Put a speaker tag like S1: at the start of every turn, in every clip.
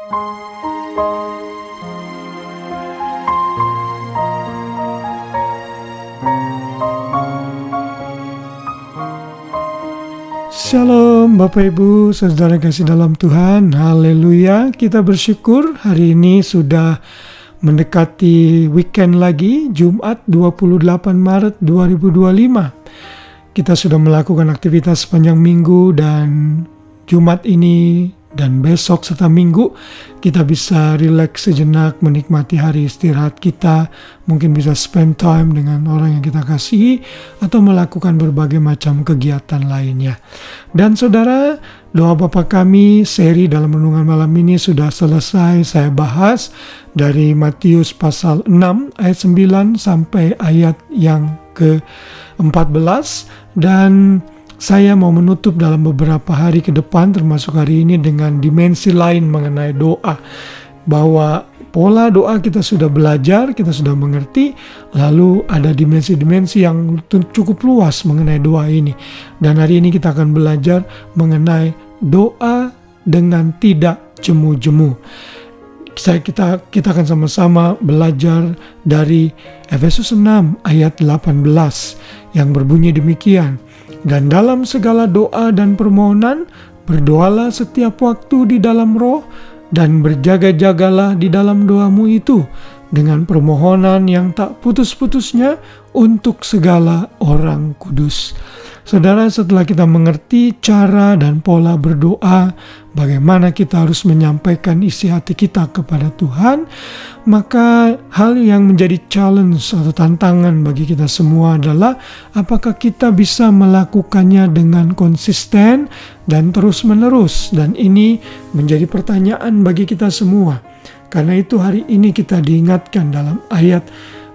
S1: Shalom Bapak Ibu, saudara kasih dalam Tuhan, haleluya. Kita bersyukur hari ini sudah mendekati weekend lagi, Jumat 28 Maret 2025. Kita sudah melakukan aktivitas sepanjang minggu dan Jumat ini dan besok serta minggu kita bisa rileks sejenak, menikmati hari istirahat kita, mungkin bisa spend time dengan orang yang kita kasihi atau melakukan berbagai macam kegiatan lainnya. Dan saudara, doa Bapa kami seri dalam renungan malam ini sudah selesai saya bahas dari Matius pasal 6 ayat 9 sampai ayat yang ke-14, dan saya mau menutup dalam beberapa hari ke depan, termasuk hari ini, dengan dimensi lain mengenai doa. Bahwa pola doa kita sudah belajar, kita sudah mengerti, lalu ada dimensi-dimensi yang cukup luas mengenai doa ini. Dan hari ini kita akan belajar mengenai doa dengan tidak jemu-jemu. Kita akan sama-sama belajar dari Efesus 6 ayat 18 yang berbunyi demikian. Dan dalam segala doa dan permohonan, berdoalah setiap waktu di dalam roh, dan berjaga-jagalah di dalam doamu itu, dengan permohonan yang tak putus-putusnya untuk segala orang kudus. Saudara, setelah kita mengerti cara dan pola berdoa, bagaimana kita harus menyampaikan isi hati kita kepada Tuhan, maka hal yang menjadi challenge atau tantangan bagi kita semua adalah apakah kita bisa melakukannya dengan konsisten dan terus-menerus. Dan ini menjadi pertanyaan bagi kita semua. Karena itu hari ini kita diingatkan dalam ayat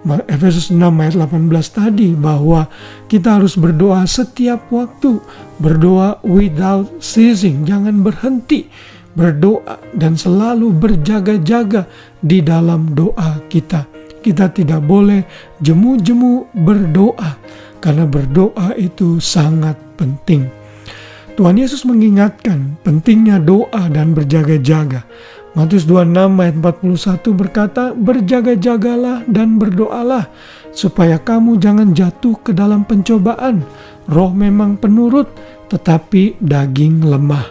S1: Efesus 6 ayat 18 tadi bahwa kita harus berdoa setiap waktu, berdoa without ceasing, jangan berhenti berdoa dan selalu berjaga-jaga di dalam doa kita. Kita tidak boleh jemu-jemu berdoa, karena berdoa itu sangat penting. Tuhan Yesus mengingatkan pentingnya doa dan berjaga-jaga. Matius 26 ayat 41 berkata, berjaga-jagalah dan berdoalah, supaya kamu jangan jatuh ke dalam pencobaan. Roh memang penurut, tetapi daging lemah.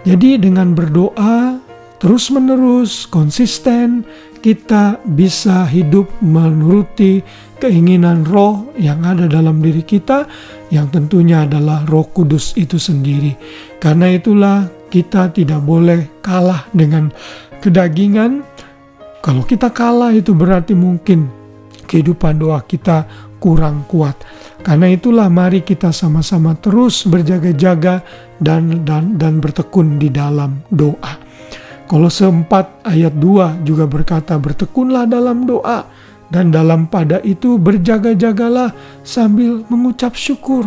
S1: Jadi dengan berdoa terus-menerus, konsisten, kita bisa hidup menuruti keinginan roh yang ada dalam diri kita, yang tentunya adalah Roh Kudus itu sendiri. Karena itulah kita tidak boleh kalah dengan kedagingan. Kalau kita kalah itu berarti mungkin kehidupan doa kita kurang kuat. Karena itulah mari kita sama-sama terus berjaga-jaga dan bertekun di dalam doa. Kolose 4 ayat 2 juga berkata, bertekunlah dalam doa, dan dalam pada itu berjaga-jagalah sambil mengucap syukur.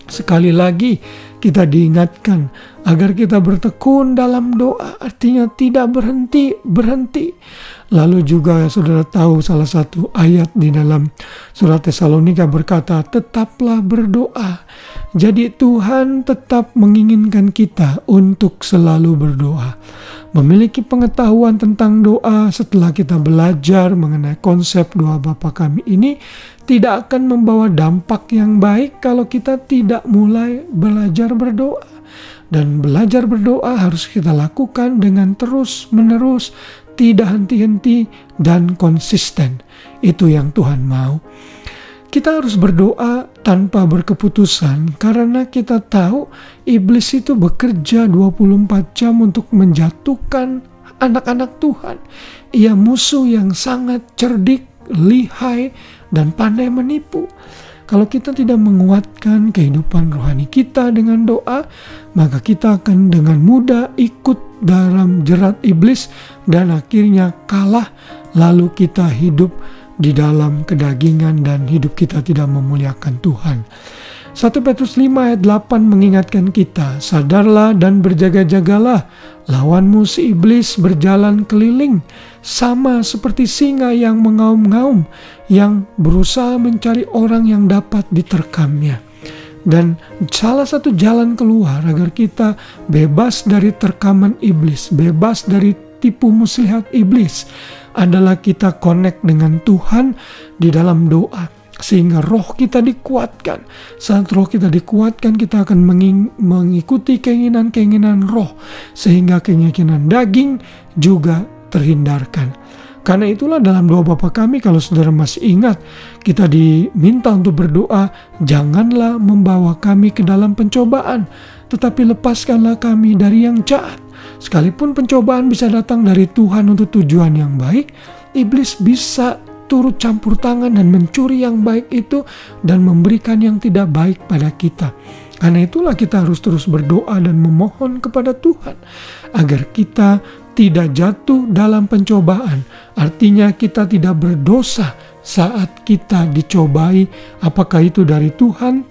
S1: Sekali lagi kita diingatkan agar kita bertekun dalam doa, artinya tidak berhenti. Lalu juga saudara tahu salah satu ayat di dalam surat Tesalonika berkata, tetaplah berdoa. Jadi Tuhan tetap menginginkan kita untuk selalu berdoa. Memiliki pengetahuan tentang doa setelah kita belajar mengenai konsep doa Bapa Kami ini tidak akan membawa dampak yang baik kalau kita tidak mulai belajar berdoa. Dan belajar berdoa harus kita lakukan dengan terus-menerus, tidak henti-henti, dan konsisten. Itu yang Tuhan mau. Kita harus berdoa tanpa berkeputusan karena kita tahu iblis itu bekerja 24 jam untuk menjatuhkan anak-anak Tuhan. Ia musuh yang sangat cerdik, lihai, dan pandai menipu. Kalau kita tidak menguatkan kehidupan rohani kita dengan doa, maka kita akan dengan mudah ikut dalam jerat iblis dan akhirnya kalah, lalu kita hidup di dalam kedagingan dan hidup kita tidak memuliakan Tuhan. 1 Petrus 5 ayat 8 mengingatkan kita, sadarlah dan berjaga-jagalah, lawanmu si iblis berjalan keliling, sama seperti singa yang mengaum-ngaum, yang berusaha mencari orang yang dapat diterkamnya. Dan salah satu jalan keluar agar kita bebas dari terkaman iblis, bebas dari tipu muslihat iblis adalah kita connect dengan Tuhan di dalam doa, sehingga roh kita dikuatkan. Saat roh kita dikuatkan, kita akan mengikuti keinginan-keinginan roh, sehingga keinginan daging juga terhindarkan. Karena itulah dalam doa Bapa kami, kalau saudara masih ingat, kita diminta untuk berdoa, janganlah membawa kami ke dalam pencobaan, tetapi lepaskanlah kami dari yang jahat. Sekalipun pencobaan bisa datang dari Tuhan untuk tujuan yang baik, iblis bisa turut campur tangan dan mencuri yang baik itu dan memberikan yang tidak baik pada kita. Karena itulah kita harus terus berdoa dan memohon kepada Tuhan agar kita tidak jatuh dalam pencobaan. Artinya kita tidak berdosa saat kita dicobai, apakah itu dari Tuhan,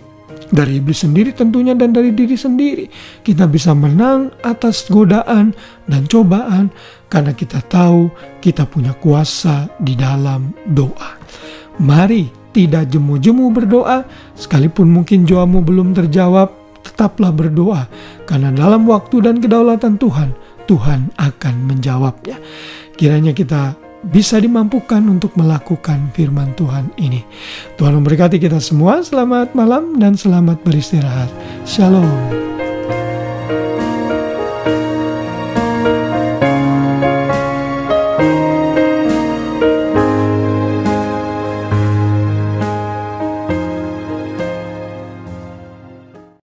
S1: dari iblis sendiri tentunya, dan dari diri sendiri. Kita bisa menang atas godaan dan cobaan karena kita tahu kita punya kuasa di dalam doa. Mari tidak jemu-jemu berdoa, sekalipun mungkin doamu belum terjawab, tetaplah berdoa, karena dalam waktu dan kedaulatan Tuhan, Tuhan akan menjawabnya. Kiranya kita bisa dimampukan untuk melakukan firman Tuhan ini. Tuhan memberkati kita semua. Selamat malam dan selamat beristirahat. Shalom.